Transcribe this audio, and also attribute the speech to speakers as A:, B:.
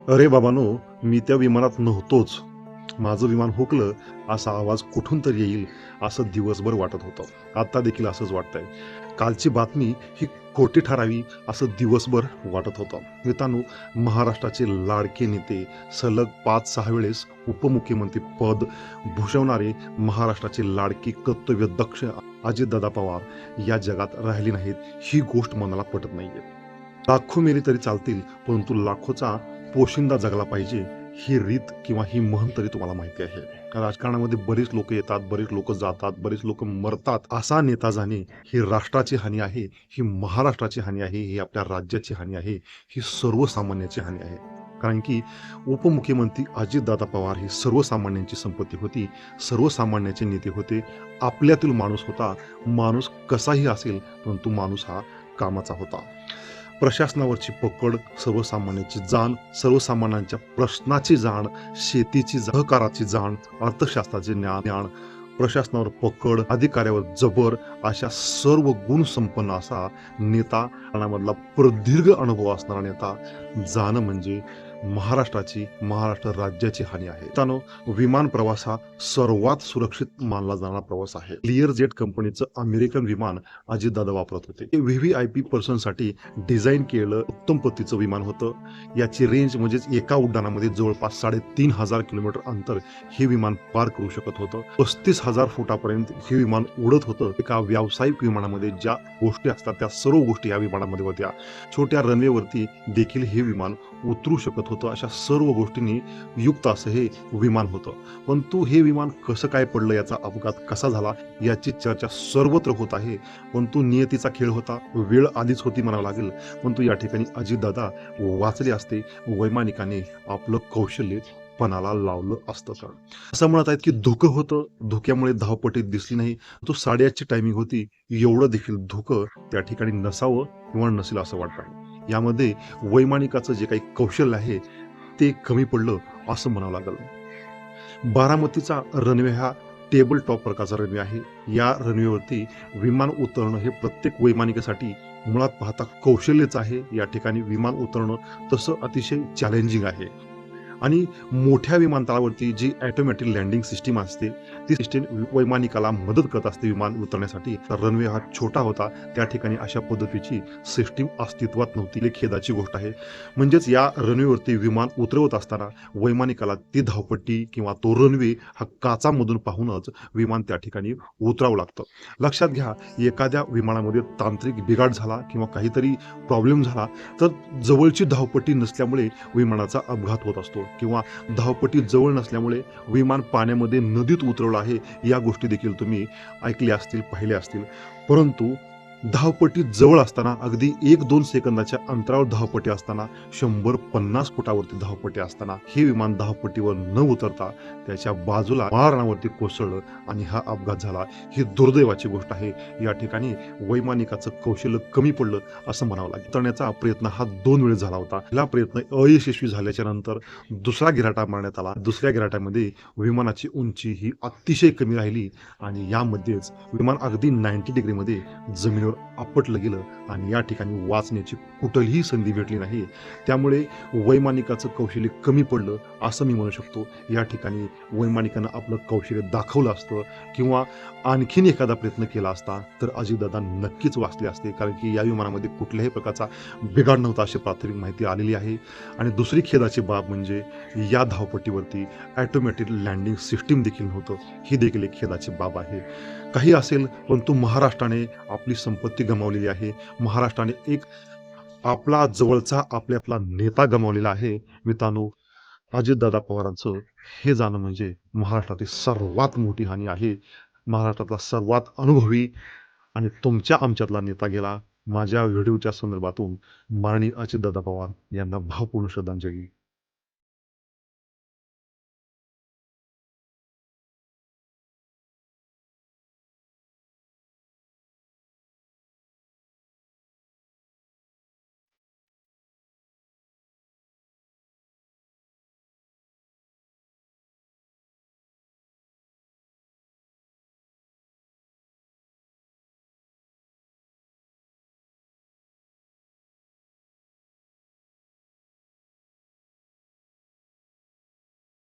A: अरे बाबांनो, मी त्या विमानात नव्हतोच. माझं विमान हुकलं असा आवाज कुठून तरी येईल असं दिवसभर वाटत होतं. आता देखील असंच वाटतंय. कालची बातमी ही खोटी ठरावी असं दिवसभर वाटत होतं. मित्रांनो, महाराष्ट्राचे लाडके नेते सलग 5-6 वेळेस उपमुख्यमंत्री पद भूषवणारे महाराष्ट्राचे लाडके कर्तव्यदक्ष अजितदादा पवार या जगात राहिले नाहीत, ही गोष्ट मनाला पटत नाहीये. लाखो मेले तरी चालतील, परंतु लाखोचा पोशिंदा जगला पाहिजे, ही रीत किंवा ही म्हण तरी तुम्हाला माहिती आहे. राजकारणामध्ये बरीच लोक येतात, बरीच लोक जातात, बरीच लोक मरतात. असा नेता जाणे ही राष्ट्राची हानी आहे, ही महाराष्ट्राची हानी आहे, ही आपल्या राज्याची हानी आहे, ही सर्वसामान्याची हानी आहे. कारण की उपमुख्यमंत्री अजितदादा पवार ही सर्वसामान्यांची संपत्ती होती, सर्वसामान्याचे नेते होते, आपल्यातील माणूस होता. माणूस कसाही असेल, परंतु माणूस हा कामाचा होता. प्रशासनावरची पकड, सर्वसामान्यांची जाण, सर्वसामान्यांच्या प्रश्नाची जाण, शेतीची सहकाराची जाण, अर्थशास्त्राचे ज्ञान, प्रशासनावर पकड, अधिकाऱ्यावर जबर, अशा सर्व गुण संपन्न असा नेता, मधला प्रदीर्घ अनुभव असणारा नेता जाणं म्हणजे महाराष्ट्र राज्याची हानी आहे. मित्रांनो, विमान प्रवास हा सर्वात सुरक्षित मानला जाणारा प्रवास आहे. क्लिअर जेट कंपनीचं अमेरिकन विमान अजितदादा वापरत होते. हे व्हीव्हीआयपी पर्सनसाठी डिझाईन केलेलं उत्तम पद्धतीचं विमान होतं. याची रेंज म्हणजेच एका उड्डाणामध्ये जवळपास 3,500 किलोमीटर अंतर हे विमान पार करू शकत होतं. 35,000 फुटापर्यंत हे विमान उडत होतं. एका व्यावसायिक विमानामध्ये ज्या गोष्टी असतात त्या सर्व गोष्टी या विमानामध्ये होत्या. छोट्या रनवेवरती देखील हे विमान उतरू शकत होतं. अशा सर्व गोष्टींनी युक्त असं हे विमान होतं. परंतु हे विमान कसं काय पडलं, याचा अपघात कसा झाला, याची चर्चा सर्वत्र होत आहे. परंतु नियतीचा खेळ होता, वेळ आधीच होती म्हणावं लागेल. परंतु या ठिकाणी अजितदादा वाचले असते, वैमानिकाने आपलं कौशल्य पणाला लावलं असतं. तर असं म्हणत आहेत की धुकं होतं, धुक्यामुळे धावपट्टीत दिसली नाही. तो 8:30ची टायमिंग होती, एवढं देखील धुकं त्या ठिकाणी नसावं किंवा नसेल असं वाटतं. यामध्ये वैमानिकाचं जे काही कौशल्य आहे ते कमी पडलं असं म्हणावं लागेल. बारामतीचा रनवे हा टेबल टॉप प्रकारचा रनवे आहे. या रनवेवरती विमान उतरणं हे प्रत्येक वैमानिकासाठी मुळात पाहता कौशल्यच आहे. या ठिकाणी विमान उतरणं तसं अतिशय चॅलेंजिंग आहे. आणि मोठ्या विमानतळावरती जी ऑटोमॅटिक लँडिंग सिस्टीम असते, ती सिस्टीम वैमानिकाला मदत करत असते विमान उतरण्यासाठी. तर रनवे हा छोटा होता, त्या ठिकाणी अशा पद्धतीची सिस्टीम अस्तित्वात नव्हती. ही खेदाची गोष्ट आहे. म्हणजेच या रनवेवरती विमान उतरवत असताना वैमानिकाला ती धावपट्टी किंवा तो रनवे हा काचामधून पाहूनच विमान त्या ठिकाणी उतरावं लागतं. लक्षात घ्या, एखाद्या विमानामध्ये तांत्रिक बिघाड झाला किंवा काहीतरी प्रॉब्लेम झाला तर जवळची धावपट्टी नसल्यामुळे विमानाचा अपघात होत असतो, किंवा धावपट्टी जवळ नसल्यामुळे विमान पाण्यामध्ये नदीत उतरवलं आहे, या गोष्टी देखील तुम्ही ऐकल्या असतील, पाहिल्या असतील. परंतु धावपट्टी जवळ असताना, अगदी 1-2 सेकंदाच्या अंतरावर धावपट्टी असताना, 150 फुटावरती धावपट्टी असताना हे विमान धावपट्टीवर न उतरता त्याच्या बाजूला माळरानावरती कोसळलं आणि हा अपघात झाला. ही दुर्दैवाची गोष्ट आहे. या ठिकाणी वैमानिकाचं कौशल्य कमी पडलं असं म्हणावं लागेल. उतरण्याचा प्रयत्न हा 2 वेळेस झाला होता. पहिला प्रयत्न अयशस्वी झाल्याच्या नंतर दुसरा गिराटा मारण्यात आला. दुसऱ्या गिराट्यामध्ये विमानाची उंची ही अतिशय कमी राहिली आणि यामध्येच विमान अगदी 90 डिग्रीमध्ये जमिनीवर आपटलं गेलं आणि या ठिकाणी वाचण्याची कुठलीही संधी भेटली नाही. त्यामुळे वैमानिकाचं कौशल्य कमी पडलं असं मी म्हणू शकतो. या ठिकाणी वैमानिकानं आपलं कौशल्य दाखवलं असतं किंवा आणखीन एखादा प्रयत्न केला असता तर अजितदादा नक्कीच वाचले असते, कारण की या विमानामध्ये कुठल्याही प्रकारचा बिघाड नव्हता अशी प्राथमिक माहिती आलेली आहे. आणि दुसरी खेदाची बाब म्हणजे या धावपट्टीवरती ऑटोमॅटिक लँडिंग सिस्टीम देखील नव्हतं. ही देखील एक खेदाची बाब आहे. काही असेल, परंतु महाराष्ट्राने आपली संपत्ती गमावलेली आहे. महाराष्ट्राने एक आपला जवळचा आपल्यातला नेता गमावलेला आहे. मित्रांनो, अजितदादा पवारांचं हे जाणं म्हणजे महाराष्ट्रातील सर्वात मोठी हानी आहे. महाराष्ट्रातला सर्वात अनुभवी आणि तुमच्या आमच्यातला नेता गेला. माझ्या व्हिडिओच्या संदर्भातून माननीय अजितदादा पवार यांना भावपूर्ण श्रद्धांजली.